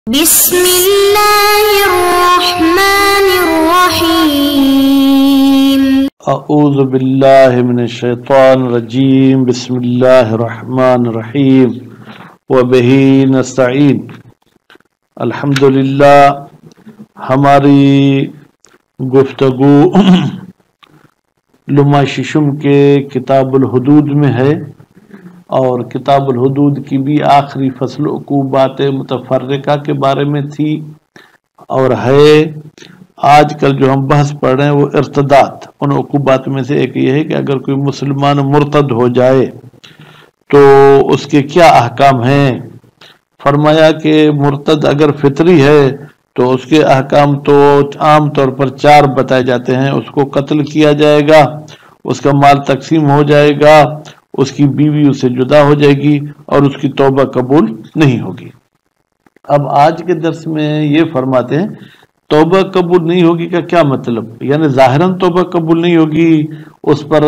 بسم اللہ الرحمن الرحیم اعوذ باللہ من الشیطان الرجیم بسم اللہ الرحمن الرحیم وبہ نستعین۔ الحمدللہ ہماری گفتگو لمحہ ششم کے کتاب الحدود میں ہے، اور کتاب الحدود کی بھی آخری فصل عقوبات متفرقہ کے بارے میں تھی، اور ہے آج کل جو ہم بحث پڑھ رہے ہیں وہ ارتداد۔ ان عقوبات میں سے ایک یہ ہے کہ اگر کوئی مسلمان مرتد ہو جائے تو اس کے کیا احکام ہیں۔ فرمایا کہ مرتد اگر فطری ہے تو اس کے احکام تو عام طور پر 4 بتائے جاتے ہیں۔ اس کو قتل کیا جائے گا، اس کا مال تقسیم ہو جائے گا، اس کی بیوی اس سے جدا ہو جائے گی، اور اس کی توبہ قبول نہیں ہوگی۔ اب آج کے درس میں یہ فرماتے ہیں توبہ قبول نہیں ہوگی کا کیا مطلب، یعنی ظاہراً توبہ قبول نہیں ہوگی، اس پر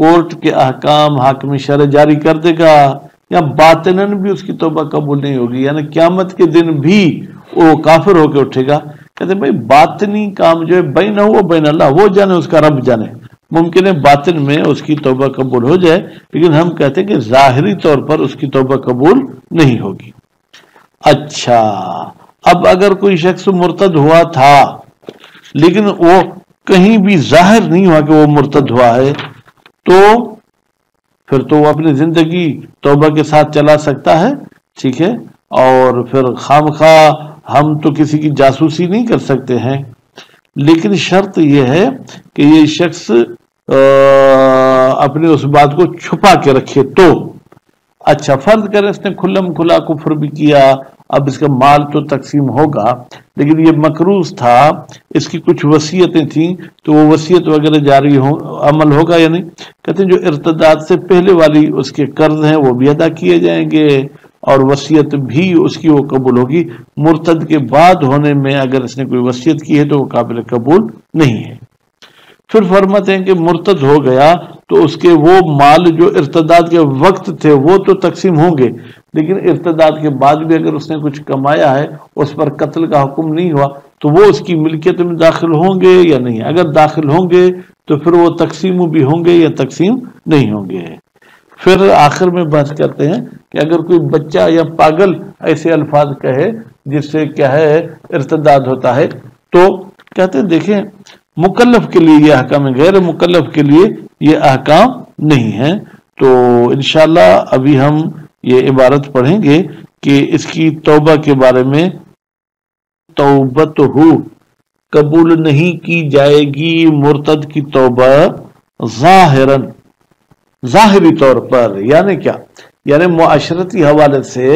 کورٹ کے احکام حاکم شرع جاری کر دے گا، یا باطناً بھی اس کی توبہ قبول نہیں ہوگی، یعنی قیامت کے دن بھی وہ کافر ہو کے اٹھے گا۔ کہتے ہیں بھائی باطنی کام جو ہے بین ہو بین اللہ، وہ جانے، اس کا رب جانے۔ ممکن ہے باطن میں اس کی توبہ قبول ہو جائے، لیکن ہم کہتے ہیں کہ ظاہری طور پر اس کی توبہ قبول نہیں ہوگی۔ اچھا، اب اگر کوئی شخص مرتد ہوا تھا لیکن وہ کہیں بھی ظاہر نہیں ہوا کہ وہ مرتد ہوا ہے، تو پھر تو وہ اپنی زندگی توبہ کے ساتھ چلا سکتا ہے، ٹھیک ہے، اور پھر خامخواہ ہم تو کسی کی جاسوسی نہیں کر سکتے ہیں، لیکن شرط یہ ہے کہ یہ شخص اپنی اس بات کو چھپا کے رکھے تو۔ اچھا، فرض کریں اس نے کھلم کھلا کفر بھی کیا، اب اس کا مال تو تقسیم ہوگا، لیکن یہ مقروض تھا، اس کی کچھ وصیتیں تھیں، تو وہ وصیت وغیرہ جاری عمل ہوگا یا نہیں؟ کہتے ہیں جو ارتداد سے پہلے والی اس کے قرض ہیں وہ بھی ادا کیے جائیں گے، اور وصیت بھی اس کی وہ قبول ہوگی۔ مرتد کے بعد ہونے میں اگر اس نے کوئی وصیت کی ہے تو وہ قابل قبول نہیں ہے۔ پھر فرماتے ہیں کہ مرتد ہو گیا تو اس کے وہ مال جو ارتداد کے وقت تھے وہ تو تقسیم ہوں گے، لیکن ارتداد کے بعد بھی اگر اس نے کچھ کمایا ہے، اس پر قتل کا حکم نہیں ہوا، تو وہ اس کی ملکیت میں داخل ہوں گے یا نہیں؟ اگر داخل ہوں گے تو پھر وہ تقسیم بھی ہوں گے یا تقسیم نہیں ہوں گے۔ پھر آخر میں بات کرتے ہیں کہ اگر کوئی بچہ یا پاگل ایسے الفاظ کہے جس سے کیا ہے ارتداد ہوتا ہے، تو کہتے ہیں دیکھیں مکلف کے لیے یہ احکام ہے، غیر مکلف کے لیے یہ احکام نہیں ہیں۔ تو انشاءاللہ ابھی ہم یہ عبارت پڑھیں گے کہ اس کی توبہ کے بارے میں، توبتہ قبول نہیں کی جائے گی مرتد کی توبہ ظاہراً، ظاہری طور پر، یعنی کیا؟ یعنی معاشرتی حوالے سے،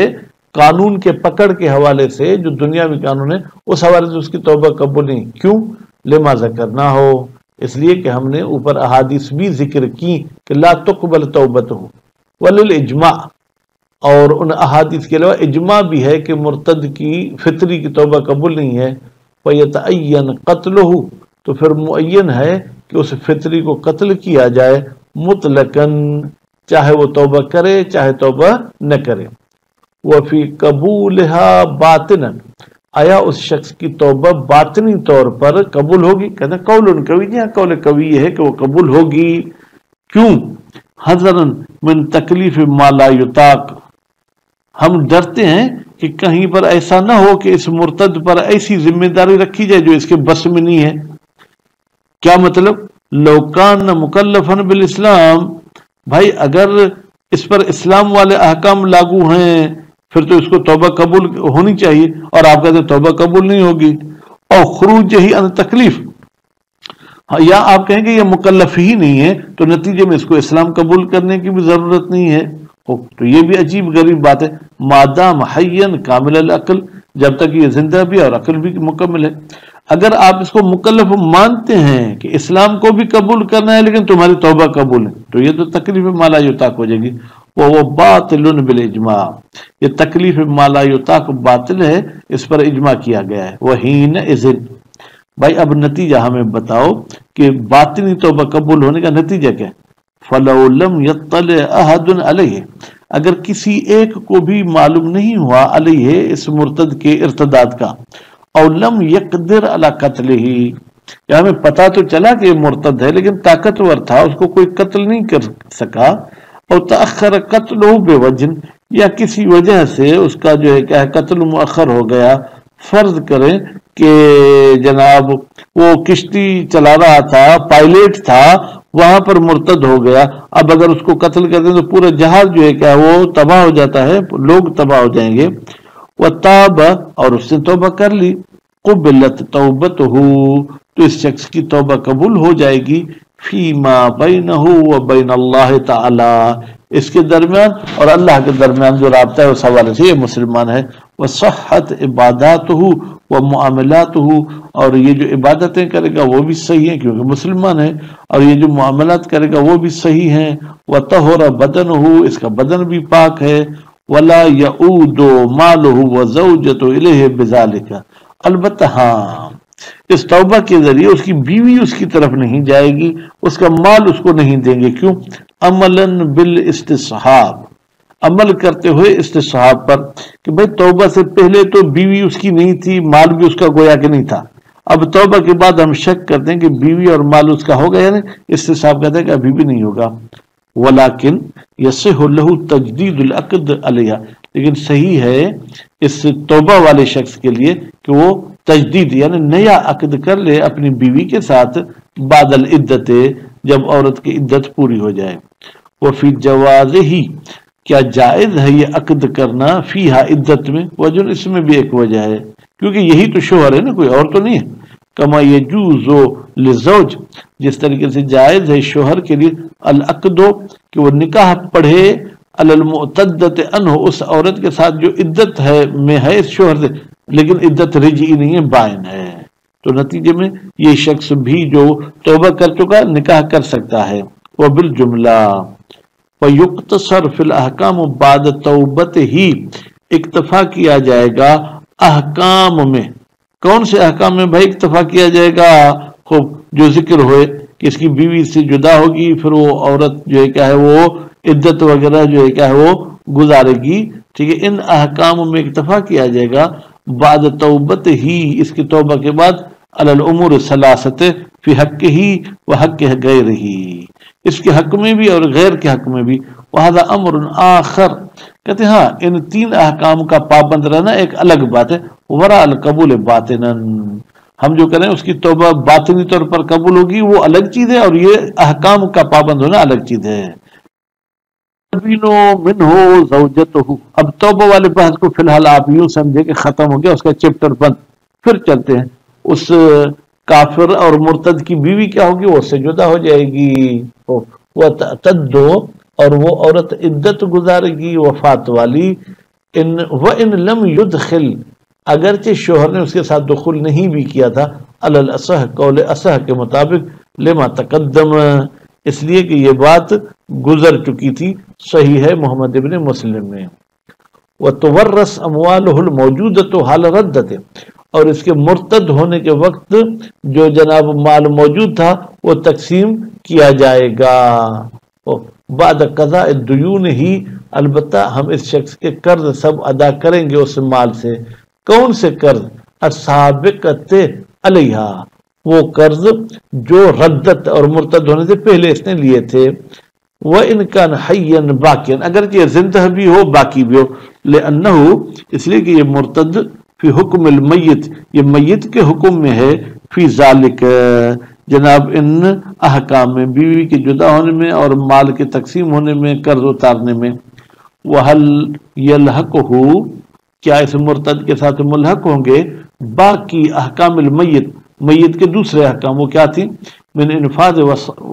قانون کے پکڑ کے حوالے سے، جو دنیاوی قانون ہے اس حوالے سے اس کی توبہ قبول نہیں۔ کیوں؟ لما ذکر نہ ہو، اس لیے کہ ہم نے اوپر احادیث بھی ذکر کی کہ لا تقبل توبتہ وللاجماع، اور ان احادیث کے علاوہ اجماع بھی ہے کہ مرتد کی فطری کی توبہ قبول نہیں ہے۔ فیتعین قتلہ، تو پھر معین ہے کہ اس فطری کو قتل کیا جائے مطلقاً، چاہے وہ توبہ کرے چاہے توبہ نہ کرے۔ وفی قبولہا باطناً، آیا اس شخص کی توبہ باطنی طور پر قبول ہوگی؟ کہتے ہیں قول قوی، جی ہاں قول قوی یہ ہے کہ وہ قبول ہوگی۔ کیوں؟ حذراً من تکلیف ما لا یطاق، ہم ڈرتے ہیں کہ کہیں پر ایسا نہ ہو کہ اس مرتد پر ایسی ذمہ داری رکھی جائے جو اس کے بس میں نہیں ہے۔ کیا مطلب؟ لو کان مکلفا بالاسلام، بھائی اگر اس پر اسلام والے احکام لاگو ہیں پھر تو اس کو توبہ قبول ہونی چاہیے، اور آپ کہتے ہیں توبہ قبول نہیں ہوگی۔ اور خروج ہی عن تکلیف، یا آپ کہیں گے یہ مکلف ہی نہیں ہے تو نتیجے میں اس کو اسلام قبول کرنے کی بھی ضرورت نہیں ہے۔ تو یہ بھی عجیب غریب بات ہے۔ مادام حیًّا کامل العقل، جب تک یہ زندہ بھی اور عقل بھی مکمل ہے۔ اگر آپ اس کو مکلف مانتے ہیں کہ اسلام کو بھی قبول کرنا ہے لیکن تمہاری توبہ قبول ہے، تو یہ تو تکلیف ما لا یطاق ہو جائے گی۔ وہ باطل بالاجماع، یہ تکلیف ما لا یطاق باطل ہے، اس پر اجماع کیا گیا ہے۔ وحینئذ، بھائی اب نتیجہ ہمیں بتاؤ کہ باطنی توبہ قبول ہونے کا نتیجہ کیا ہے؟ فَلَوْ لَمْ يَطَّلِعْ أَحَدٌ عَلَيْهِ، اگر کسی ایک کو بھی معلوم نہیں ہوا علیہ اس مرتد کے ارتداد کا، او لم یقدر علی قتلہ، یا ہمیں پتا تو چلا کہ یہ مرتد ہے لیکن طاقتور تھا، اس کو کوئی قتل نہیں کر سکا، اور تأخر قتلہ بوجہ، یا کسی وجہ سے اس کا جو ہے کیا ہے قتل مؤخر ہو گیا، فرض کریں کہ جناب وہ کشتی چلا رہا تھا، پائلٹ تھا، وہاں پر مرتد ہو گیا، اب اگر اس کو قتل کر دیں تو پورا جہاز جو ہے کیا وہ تباہ ہو جاتا ہے، لوگ تباہ ہو جائیں گے۔ وتاب، اور اس نے توبہ کر لی، قبلت توبتہ، تو اس شخص کی توبہ قبول ہو جائے گی، فیما بینہ و بین اللہ تعالی، اس کے درمیان اور اللہ کے درمیان جو رابطہ ہے اس حوالے سے یہ مسلمان ہے۔ وصحت عباداتہ و معاملاتہ، اور یہ جو عبادتیں کرے گا وہ بھی صحیح ہیں کیونکہ مسلمان ہے، اور یہ جو معاملات کرے گا وہ بھی صحیح ہیں۔ وطہر بدنہ، اس کا بدن بھی پاک ہے۔ ولا یعود مالہ وزوجۃ الیہ بذالک، البتہ ہاں اس توبہ کے ذریعے اس کی بیوی اس کی طرف نہیں جائے گی، اس کا مال اس کو نہیں دیں گے، کیوں؟ عملاً بالاستصحاب، عمل کرتے ہوئے استصحاب پر، کہ بھئی توبہ سے پہلے تو بیوی اس کی نہیں تھی، مال بھی اس کا گویا کہ نہیں تھا، اب توبہ کے بعد ہم شک کرتے ہیں کہ بیوی اور مال اس کا ہوگا یا نہیں، استصحاب کہتے ہیں کہ ابھی بھی نہیں ہوگا۔ ولیکن یصح لہ تجدید العقد علیہ، لیکن صحیح ہے اس توبہ والے شخص کے لیے کہ وہ تجدید یعنی نیا عقد کر لے اپنی بیوی کے ساتھ، بعد العدت، جب عورت کی عدت پوری ہو جائے۔ وفی جوازہ، کیا جائز ہے یہ عقد کرنا، فیہا عدت میں، وجہ اس میں بھی ایک وجہ ہے کیونکہ یہی تو شوہر ہے نا، کوئی اور تو نہیں ہے۔ کما یجوز للزوج، جس طریقے سے جائز ہے شوہر کے لیے، العقد، کہ وہ نکاح پڑھے، علی المعتدۃ عنہ، اس عورت کے ساتھ جو عدت ہے میں ہے اس شوہر سے لیکن عدت رجعی نہیں ہے، بائن ہے، تو نتیجے میں یہ شخص بھی جو توبہ کر چکا نکاح کر سکتا ہے۔ وبالجملہ ویقتصر فی الاحکام بعد توبت ہی، اکتفا کیا جائے گا احکام میں، کون سے احکام میں بھائی اکتفا کیا جائے گا؟ خوب جو ذکر ہوئے کہ اس کی بیوی سے جدا ہوگی، پھر وہ عورت جو ہے کیا ہے وہ عدت وغیرہ جو ہے کیا ہے وہ گزارے گی، ٹھیک ہے، ان احکام میں اکتفا کیا جائے گا بعد توبت ہی، اس کی توبہ کے بعد، علی الامور الثلاثۃ، فی حق ہی و حق غیرہ، اس کے حق میں بھی اور غیر کے حق میں بھی۔ وہذا امر آخر، کہتے ہیں ہاں ان تین احکام کا پابند رہنا ایک الگ بات ہے، وراء القبول باطنا، ہم جو کریں اس کی توبہ باطنی طور پر قبول ہوگی وہ الگ چیز ہے، اور یہ احکام کا پابند ہونا الگ چیز ہے۔ اب توبہ والے بحث کو فی الحال آپ یوں سمجھے کہ ختم ہو گیا، اس کا چیپٹر بند۔ پھر چلتے ہیں، اس کافر اور مرتد کی بیوی کیا ہوگی؟ وہ اس سے جدا ہو جائے گی، وہ تعتدو، اور وہ عورت عدت گزارے گی وفات والی۔ وَإِن لَمْ يُدْخِلْ، اگرچہ شوہر نے اس کے ساتھ دخول نہیں بھی کیا تھا، علی الاصح، قول اصح کے مطابق، لما تقدم، اس لیے کہ یہ بات گزر چکی تھی، صحیح ہے محمد ابن مسلم میں۔ وتورث اموالہ الموجودۃ حال ردت، اور اس کے مرتد ہونے کے وقت جو جناب مال موجود تھا وہ تقسیم کیا جائے گا، بعد قضاء الدیون ہی، البتہ ہم اس شخص کے قرض سب ادا کریں گے اس مال سے۔ کون سے قرض؟ السابقۃ علیہا، وہ قرض جو ردت اور مرتد ہونے سے پہلے اس نے لیے تھے۔ وَإِنْ كَانَ حَيًّا بَاقِيًا، اگرچہ یہ زندہ بھی ہو باقی بھی ہو، لِأَنَّهُ، اس لیے کہ یہ مرتد فی حکم المیت، یہ میت کے حکم میں ہے، فی ذالک، جناب ان احکام میں، بیوی کے جدا ہونے میں اور مال کے تقسیم ہونے میں، قرض اتارنے میں۔ وَهَلْ يَلْحَقُهُ، کیا اس مرتد کے ساتھ ملحق ہوں گے باقی احکام المیت، میت کے دوسرے احکام، وہ کیا تھی؟ من انفاذ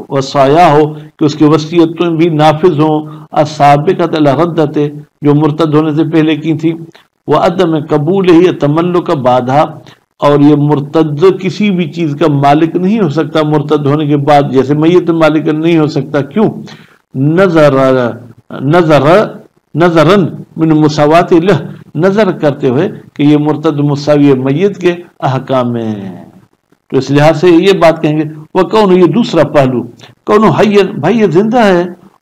وصایا ہو، کہ اس کی وصیتیں بھی نافذ ہوں، السابقۃ علی ردت، جو مرتد ہونے سے پہلے کی تھی، وعدم قبول ہی تملک بعدھا، اور یہ مرتد کسی بھی چیز کا مالک نہیں ہو سکتا مرتد ہونے کے بعد، جیسے میت مالک نہیں ہو سکتا، کیوں؟ نظرن من مساوات لہ، نظر کرتے ہوئے کہ یہ مرتد مساوی میت کے احکام میں ہے، تو اس لحاظ سے یہ بات کہیں گے۔ وہ کون، یہ دوسرا پہلو، کون حی، بھائی یہ زندہ ہے،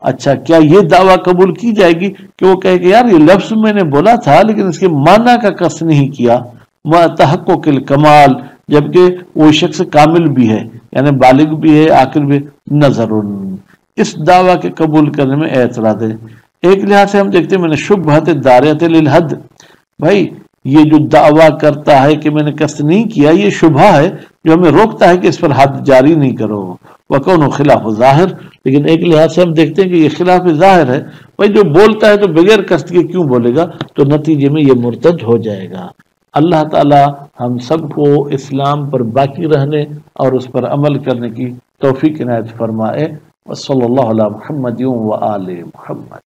اچھا کیا یہ دعویٰ قبول کی جائے گی کہ وہ کہے کہ یار یہ لفظ میں نے بولا تھا لیکن اس کے معنی کا قصد نہیں کیا، تحقق الکمال، جبکہ وہ شخص کامل بھی ہے یعنی بالغ بھی ہے عاقل بھی، نظر اس دعویٰ کے قبول کرنے میں اعتراض ہے۔ ایک لحاظ سے ہم دیکھتے ہیں میں نے شبہت داریت للحد، بھائی یہ جو دعویٰ کرتا ہے کہ میں نے قصد نہیں کیا، یہ شبہ ہے جو ہمیں روکتا ہے کہ اس پر حد جاری نہیں کرو، وَكَوْنُ خلاف ظاہر، لیکن ایک لحاظ سے ہم دیکھتے ہیں کہ یہ خلاف ظاہر ہے، بھائی جو بولتا ہے تو بغیر قصد کے کیوں بولے گا، تو نتیجے میں یہ مرتد ہو جائے گا۔ اللہ تعالی ہم سب کو اسلام پر باقی رہنے اور اس پر عمل کرنے کی توفیق عنایت فرمائے۔ وصلی اللہ علی محمد و آل محمد۔